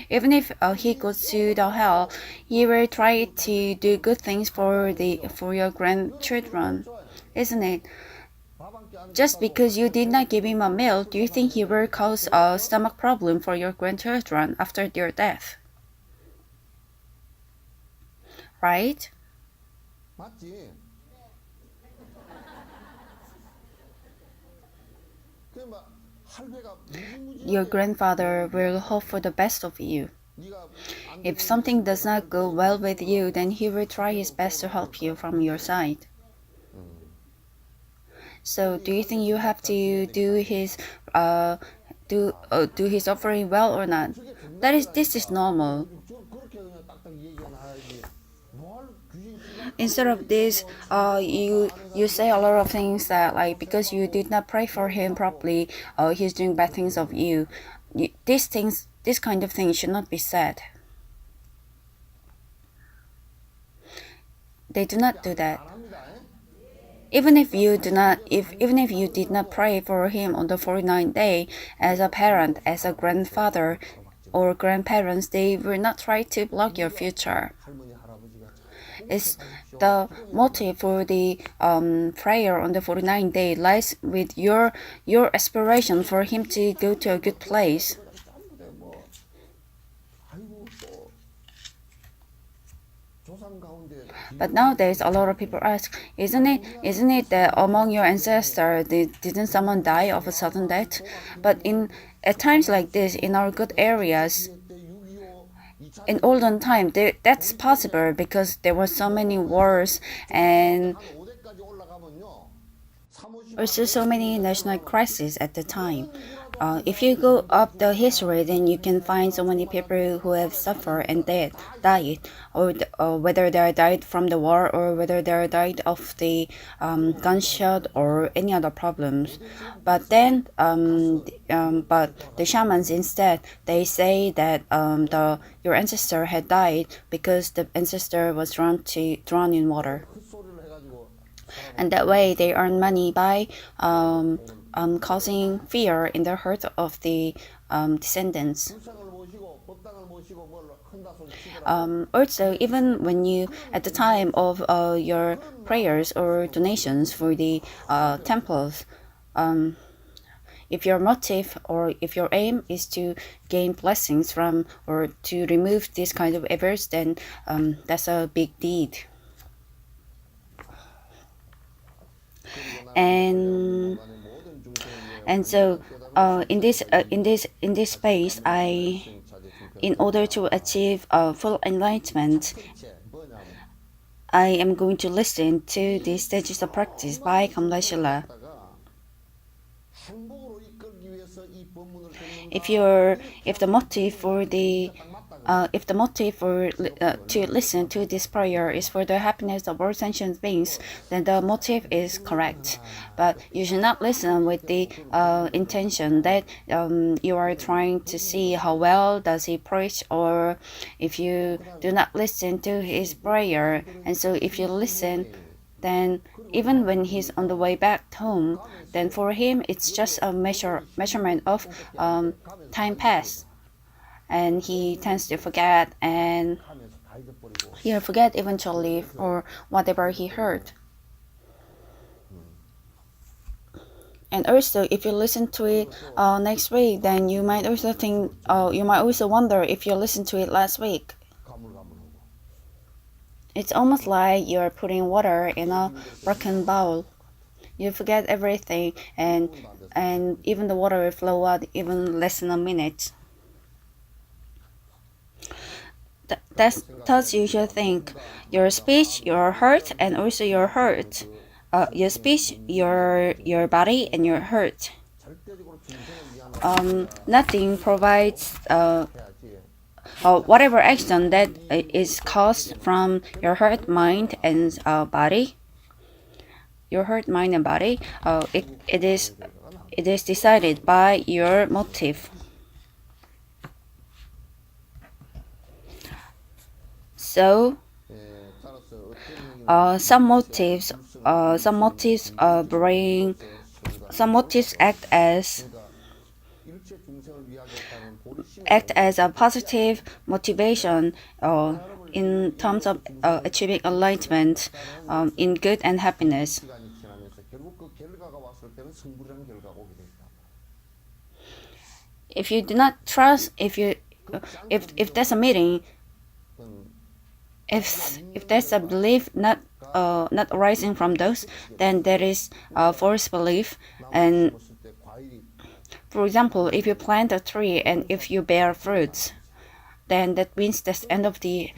Even if he goes to the hell, he will try to do good things for your grandchildren, isn't it? Just because you did not give him a meal, do you think he will cause a stomach problem for your grandchildren after their death? Right? Your grandfather will hope for the best of you. If something does not go well with you, then he will try his best to help you from your side. So, do you think you have to do his offering well or not? This is normal. Instead of this, you say a lot of things that like because you did not pray for him properly, he's doing bad things of you. This kind of thing should not be said. They do not do that. Even if you did not pray for him on the 49th day, as a parent, as a grandfather or grandparents, they will not try to block your future. It's the motive for the prayer on the 49th day lies with your aspiration for him to go to a good place. But nowadays, a lot of people ask, isn't it that among your ancestors, didn't someone die of a sudden death? But at times like this, in our good areas, in olden time, that's possible because there were so many wars and also so many national crises at the time. If you go up the history, then you can find so many people who have suffered and died, or whether they died from the war or whether they died of the gunshot or any other problems. But then, but the shamans instead, they say that your ancestor had died because the ancestor was drowned in water. And that way they earn money by causing fear in the heart of the descendants. Also, even when you, at the time of your prayers or donations for the temples, if your motive or if your aim is to gain blessings from or to remove this kind of evils, then that's a big deed. And so in this space, in order to achieve full enlightenment, I am going to listen to the stages of practice by Kamla. If the motive for to listen to this prayer is for the happiness of all sentient beings, then the motive is correct. But you should not listen with the intention that you are trying to see how well does he preach, or if you do not listen to his prayer, and so if you listen, then even when he's on the way back home, then for him it's just a measurement of time pass, and he tends to forget, and he'll forget eventually or whatever he heard. And also, if you listen to it next week, then you might also wonder if you listened to it last week. It's almost like you're putting water in a broken bowl. You forget everything, and even the water will flow out even less than a minute. Thus you should think your speech, your heart, and also your heart. Your speech, your body, and your heart. Nothing provides whatever action that is caused from your heart, mind, and body. Your heart, mind, and body. It is decided by your motive. So, some motives act as a positive motivation in terms of achieving enlightenment in good and happiness. If you do not trust, if there's a meeting, if there's a belief not arising from those, then there is a false belief. And for example, if you plant a tree and if you bear fruits, then that means that's end of the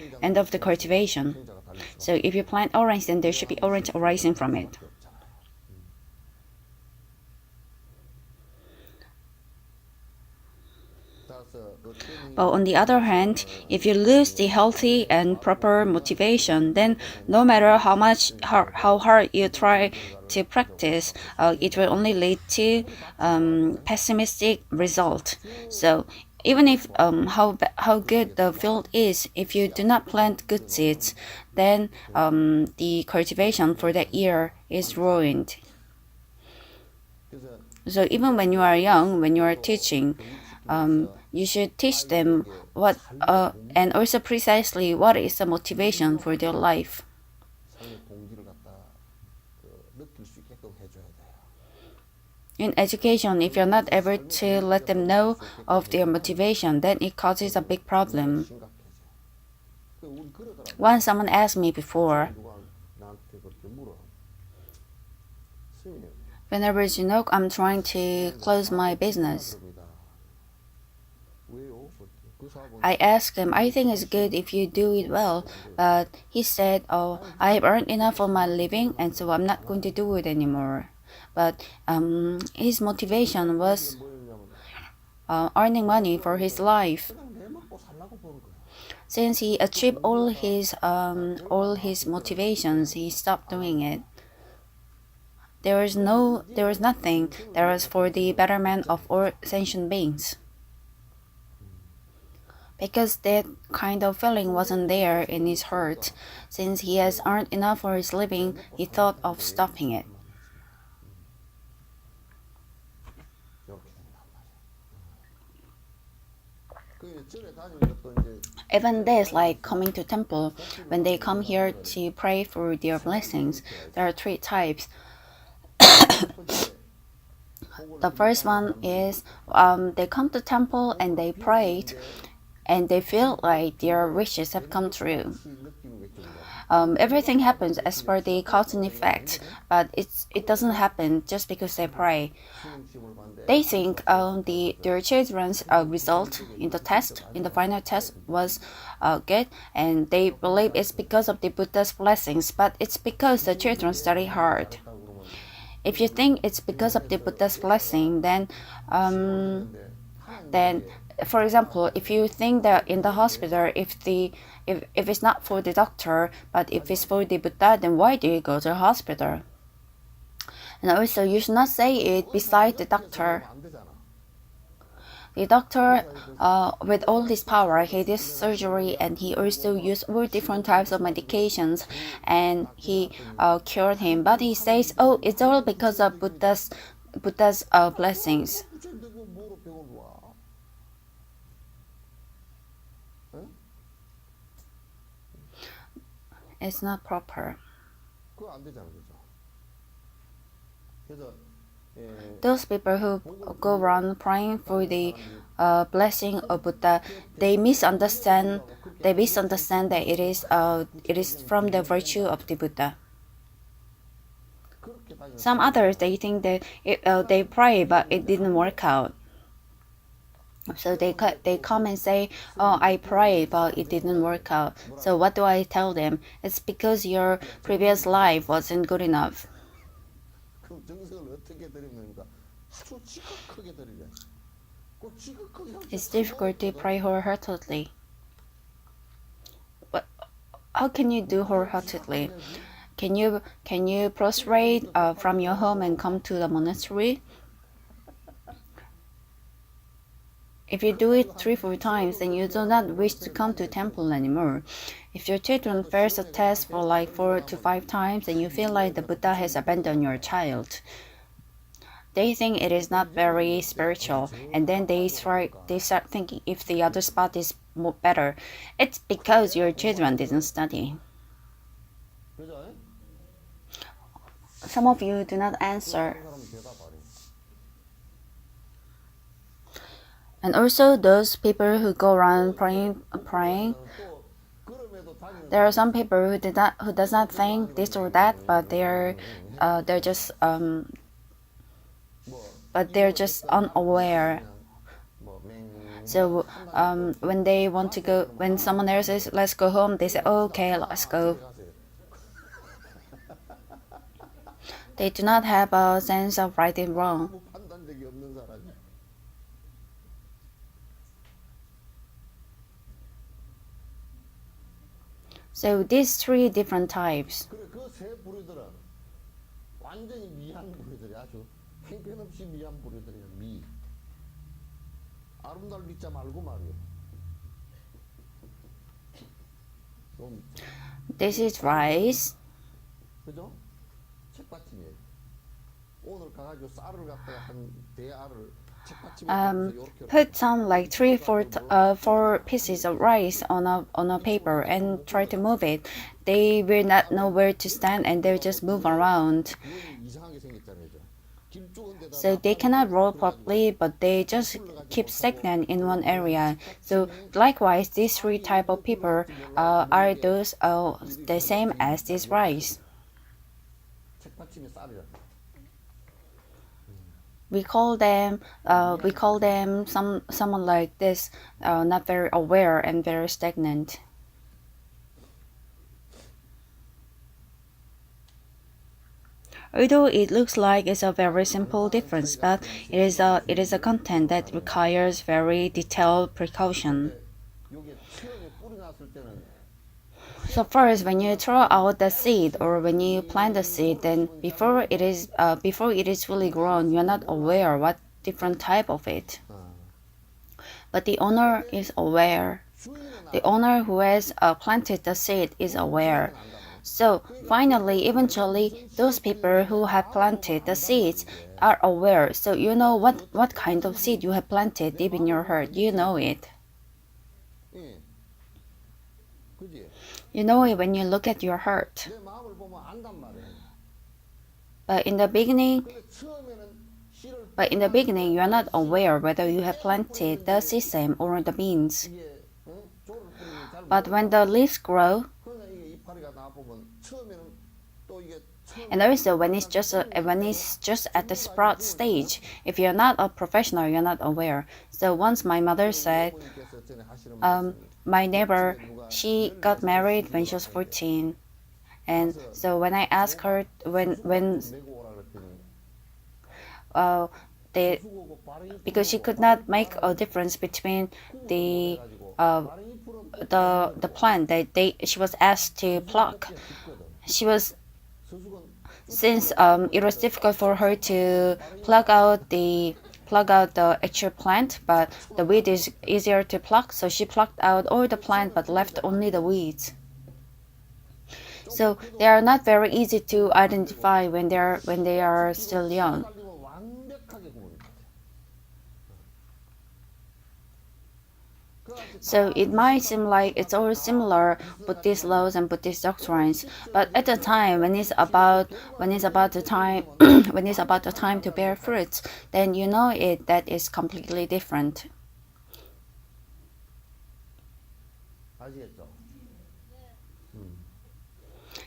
cultivation. So if you plant orange, then there should be orange arising from it. But on the other hand, if you lose the healthy and proper motivation, then no matter how hard you try to practice, it will only lead to pessimistic result. So even if how good the field is, if you do not plant good seeds, then the cultivation for that year is ruined. So even when you are young, when you are teaching, you should teach them what and also precisely what is the motivation for their life. In education, if you're not able to let them know of their motivation, then it causes a big problem. Once someone asked me before, whenever Jinok, I'm trying to close my business. I asked him, I think it's good if you do it well, but he said, oh, I have earned enough for my living, and so I'm not going to do it anymore. But his motivation was earning money for his life. Since he achieved all his motivations, he stopped doing it. There was nothing. There was for the betterment of all sentient beings. because that kind of feeling wasn't there in his heart. Since he has earned enough for his living, he thought of stopping it. Even this, like coming to temple, when they come here to pray for their blessings, there are three types. The first one is they come to temple and they prayed, and they feel like their wishes have come true. Everything happens as per the cause and effect, but it doesn't happen just because they pray. They think their children's result in the final test was good, and they believe it's because of the Buddha's blessings, but it's because the children study hard. If you think it's because of the Buddha's blessing, then for example, if you think that in the hospital, if it's not for the doctor, but if it's for the Buddha, then why do you go to the hospital? And also, you should not say it beside the doctor. The doctor, with all his power, he did surgery, and he also used all different types of medications, and he cured him. But he says, "Oh, it's all because of Buddha's blessings." It's not proper. Those people who go around praying for the blessing of Buddha, they misunderstand that it is from the virtue of the Buddha. Some others, they think that they pray but it didn't work out. So they come and say, "Oh, I prayed but it didn't work out." So what do I tell them? It's because your previous life wasn't good enough. It's difficult to pray wholeheartedly. But how can you do wholeheartedly? Can you prostrate from your home and come to the monastery? If you do it 3-4 times, then you do not wish to come to temple anymore. If your children fails a test for like 4 to 5 times, then you feel like the Buddha has abandoned your child. They think it is not very spiritual, and then they start thinking if the other spot is more better. It's because your children didn't study. Some of you do not answer. And also those people who go around praying. There are some people who does not think this or that, but they're just unaware. So when they want to go, when someone else says let's go home, they say, "Oh, okay, let's go." They do not have a sense of right and wrong. So these 3 different types. This is rice. Put some like 4 pieces of rice on a paper and try to move it. They will not know where to stand and they'll just move around. So they cannot roll properly, but they just keep stagnant in one area. So likewise, these 3 type of people are those the same as this rice. We call them someone like this, not very aware and very stagnant. Although it looks like it's a very simple difference, but it is a content that requires very detailed precaution. So first, when you throw out the seed or when you plant the seed, then before it is fully grown, you're not aware what different type of it. But the owner is aware. The owner who has planted the seed is aware. So finally, eventually, those people who have planted the seeds are aware. So you know what kind of seed you have planted deep in your heart. You know it. You know it when you look at your heart. But in the beginning, you are not aware whether you have planted the sesame or the beans. But when the leaves grow, and also when it's just at the sprout stage, if you're not a professional, you're not aware. So once my mother said, my neighbor, she got married when she was 14, and so when I asked her because she could not make a difference between the plant that she was asked to pluck. Since it was difficult for her to pluck out the actual plant, but the weed is easier to pluck, so she plucked out all the plant but left only the weeds. So they are not very easy to identify when they are still young. So it might seem like it's all similar Buddhist laws and Buddhist doctrines, but at the time when it's about the time when it's about the time to bear fruits, then you know it that is completely different.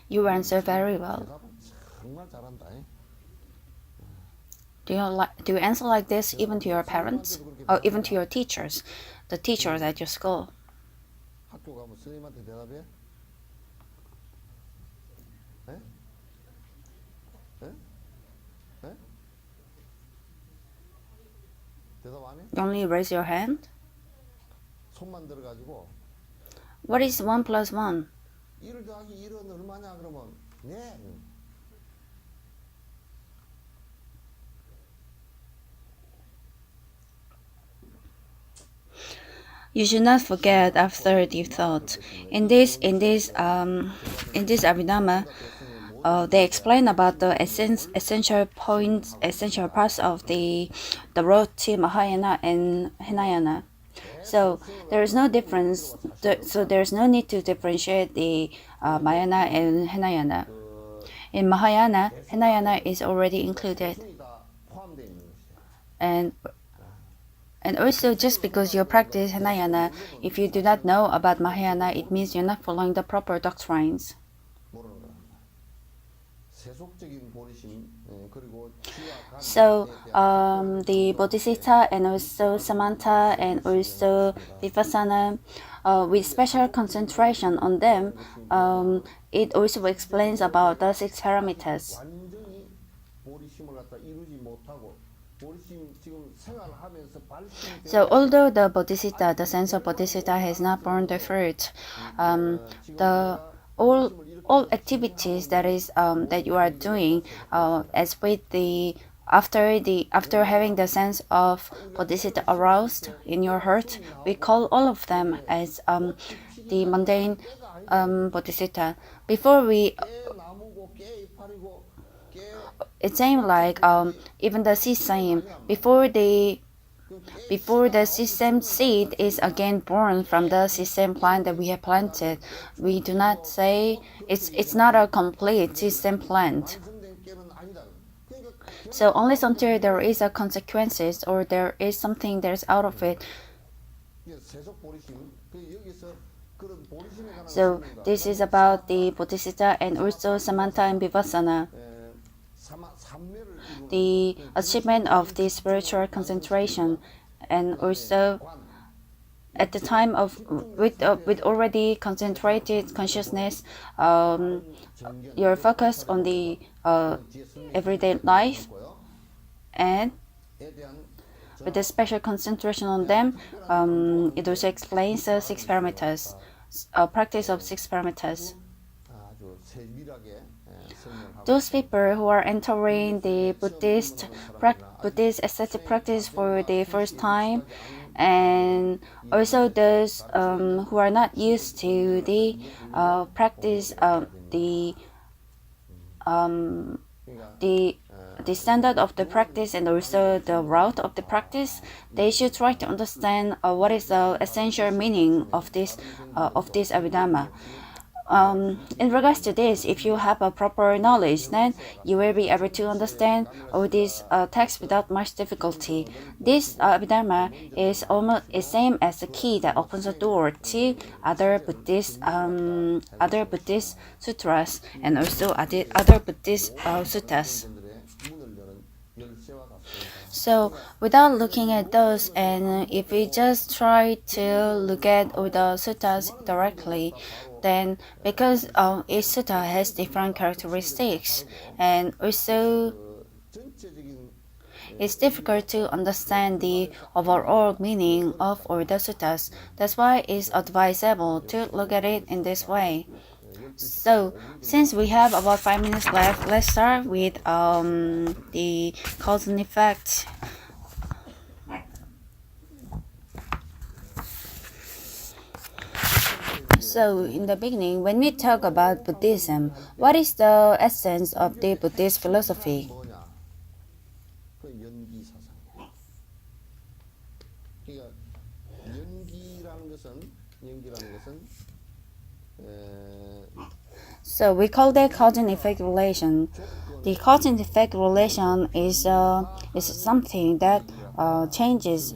You answer very well. Do you answer like this even to your parents or even to your teachers, the teachers at your school? You only raise your hand? What is 1 plus 1? You should not forget after the thought. In this Abhidhamma, they explain about the essential parts of the road to Mahayana and Hinayana. So there is no difference. So there is no need to differentiate the Mahayana and Hinayana. In Mahayana, Hinayana is already included, and also, just because you practice Hinayana, if you do not know about Mahayana, it means you're not following the proper doctrines. So, the Bodhisattva and also Samatha and also Vipassana, with special concentration on them, it also explains about the 6 parameters. So although the Bodhisattva, the sense of Bodhisattva has not borne the fruit, all activities that you are doing, as with after having the sense of Bodhisattva aroused in your heart, we call all of them as the mundane Bodhisattva. It seems like even the sesame, before the sesame seed is again born from the sesame plant that we have planted, we do not say it's not a complete sesame plant. So unless until there is a consequences or there is something that's out of it. So this is about the Bodhisattva and also Samatha and Vipassana. The achievement of the spiritual concentration, and also at the time of with already concentrated consciousness, your focus on the everyday life, and with a special concentration on them, it also explains the 6 parameters, practice of 6 parameters. Those people who are entering the Buddhist ascetic practice for the first time, and also those who are not used to the practice um, the the standard of the practice and also the route of the practice, they should try to understand what is the essential meaning of this abhidharma. In regards to this, if you have a proper knowledge, then you will be able to understand all these texts without much difficulty. This Abhidharma is almost the same as the key that opens the door to other Buddhist sutras and also other Buddhist suttas. So without looking at those, and if we just try to look at all the suttas directly, then because each sutta has different characteristics, and also it's difficult to understand the overall meaning of all the suttas. That's why it's advisable to look at it in this way. So, since we have about 5 minutes left, let's start with the cause and effect. So, in the beginning, when we talk about Buddhism, what is the essence of the Buddhist philosophy? So we call that cause and effect relation. The cause and effect relation is something that changes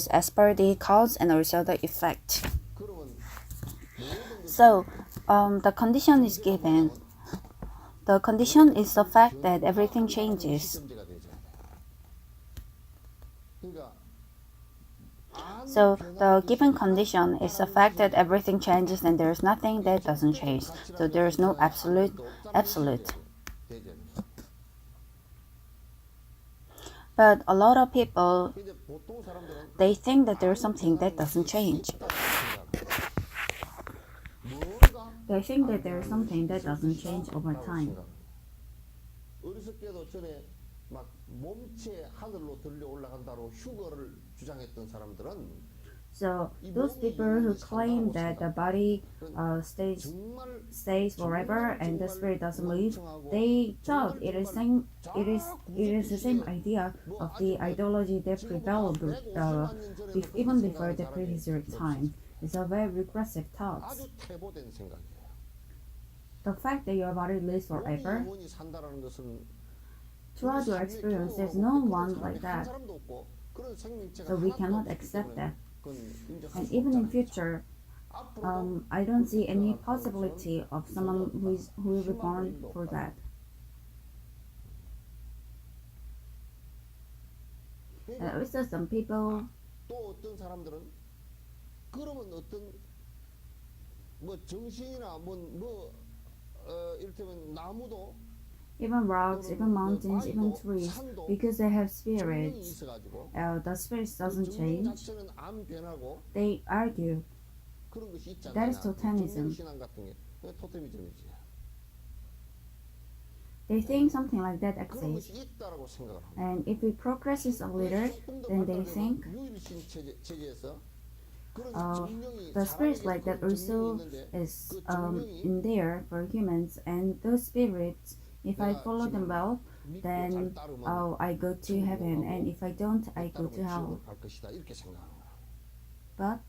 as per the cause and also the effect. So the condition is given. The condition is the fact that everything changes. So the given condition is the fact that everything changes and there is nothing that doesn't change. So there is no absolute. But a lot of people, they think that there is something that doesn't change. They think that there is something that doesn't change over time. So those people who claim that the body stays forever and the spirit doesn't move, they thought it is the same idea of the ideology that prevailed even before the prehistoric time. It's a very regressive thought. The fact that your body lives forever, throughout your experience, there's no one like that. So we cannot accept that. And even in future, I don't see any possibility of someone who will be born for that. And also some people, even rocks, even mountains, even trees, because they have spirits, the spirits doesn't change. They argue. That is totemism. They think something like that exists. And if we progress this a little, then they think the spirits like that also is in there for humans, and those spirits, if I follow them well, then I go to heaven, and if I don't, I go to hell. But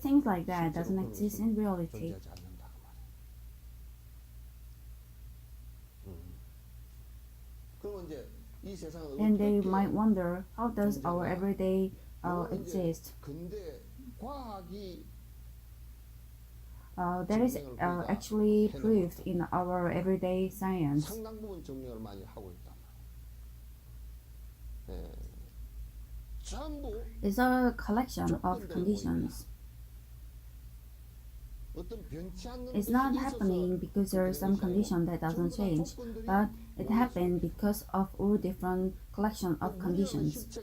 things like that doesn't exist in reality. And they might wonder, how does our everyday exist? That is actually proved in our everyday science. It's a collection of conditions. It's not happening because there is some condition that doesn't change, but it happened because of all different collection of conditions.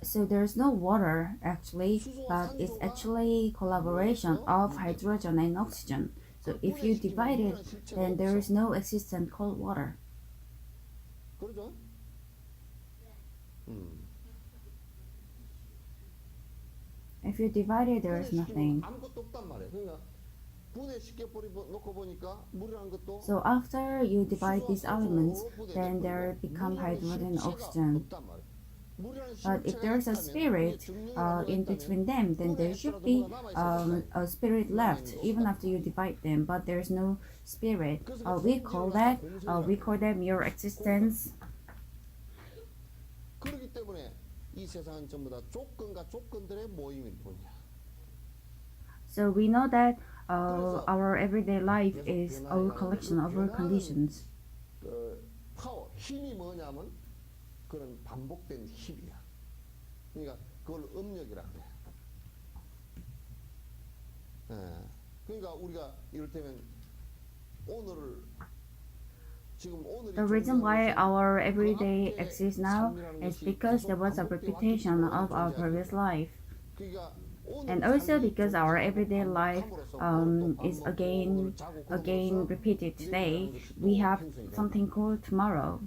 So there's no water actually, but it's actually collaboration of hydrogen and oxygen. So if you divide it, then there is no existent cold water. 그러죠? If you divide it, there is nothing. 아무것도 없단 말이에요. 그러니까 분해시켜 놓고 보니까 물이라는 것도 So after you divide these elements, then there become hydrogen and oxygen. But if there's a spirit in between them, then there should be a spirit left even after you divide them. But there's no spirit. We call them your existence. 그렇기 때문에 이 세상은 전부 다 조건과 조건들의 모임일 뿐이야. So we know that our everyday life is our collection of our conditions. 파워, 힘이 뭐냐면 그런 반복된 힘이야. 그러니까 그걸 음력이라 그래. 그러니까 우리가 이를테면 오늘을 The reason why our everyday exists now is because there was a repetition of our previous life. And also because our everyday life is again repeated today, we have something called tomorrow.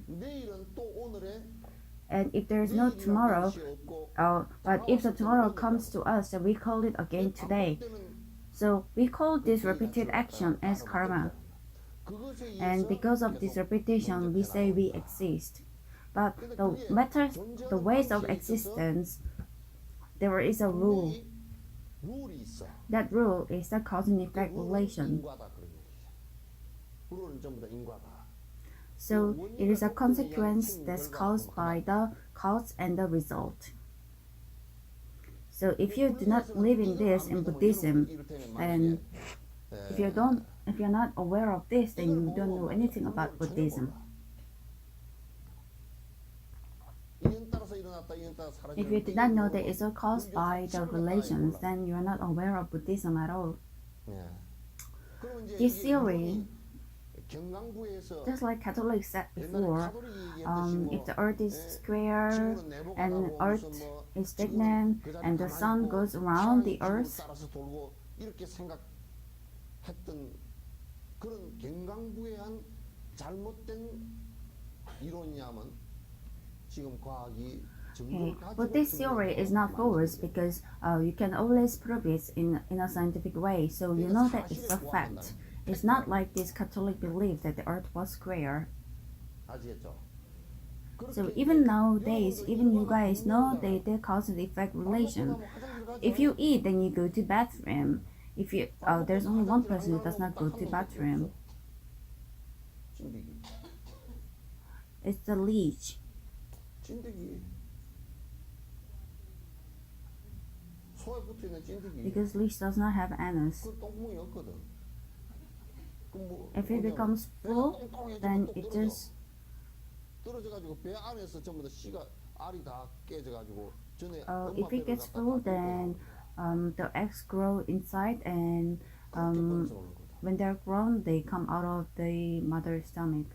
And if there is no tomorrow, but if the tomorrow comes to us, then we call it again today. So we call this repeated action as karma. And because of this repetition, we say we exist. But the ways of existence, there is a rule. That rule is the cause and effect relation. So it is a consequence that's caused by the cause and the result. So if you do not live in this in Buddhism, then if you're not aware of this, then you don't know anything about Buddhism. If you did not know that it's all caused by the relations, then you are not aware of Buddhism at all. This theory, just like Catholics said before, if the earth is square and earth is stagnant and the sun goes around the earth, 그런 경강부회한 잘못된 이론이냐면 지금 과학이 But this theory is not false because you can always prove it in a scientific way, so you know that it's a fact. It's not like this Catholic belief that the earth was square. So even nowadays, even you guys know the cause and effect relation. If you eat, then you go to bathroom. If you there's only one person who does not go to bathroom. It's the leech. Because leech does not have anus. If it becomes full, then it just if it gets full, then the eggs grow inside, and when they're grown, they come out of the mother's stomach.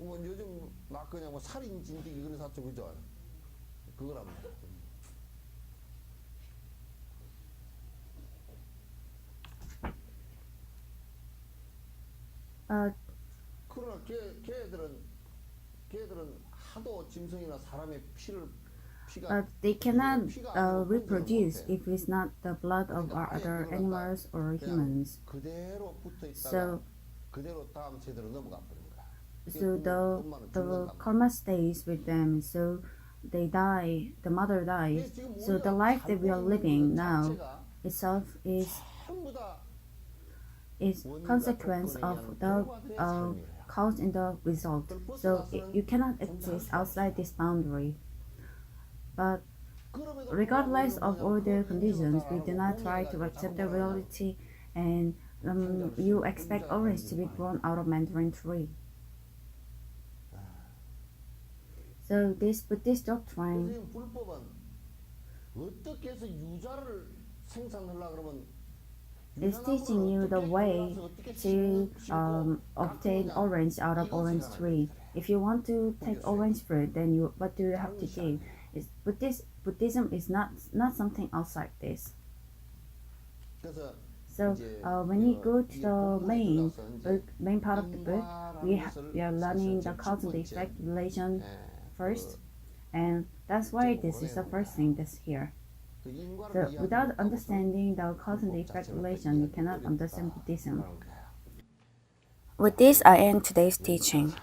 요즘 막 그냥 뭐 살인 진드기 그런 사죠, 그죠? 그거랍니다. 그러나 걔들은 하도 짐승이나 사람의 피를 they cannot reproduce if it's not the blood of our other animals or humans. So the karma stays with them, so they die, the mother dies. So the life that we are living now itself is consequence of the cause and the result. So you cannot exist outside this boundary. But regardless of all the conditions, we do not try to accept the reality, and you expect orange to be grown out of mandarin tree. So this Buddhist doctrine is teaching you the way to obtain orange out of orange tree. If you want to take orange fruit, then what do you have to do? Buddhism is not something outside this. So when you go to the main part of the book, we are learning the cause and effect relation first, and that's why this is the first thing that's here. So without understanding the cause and effect relation, you cannot understand Buddhism. With this, I end today's teaching.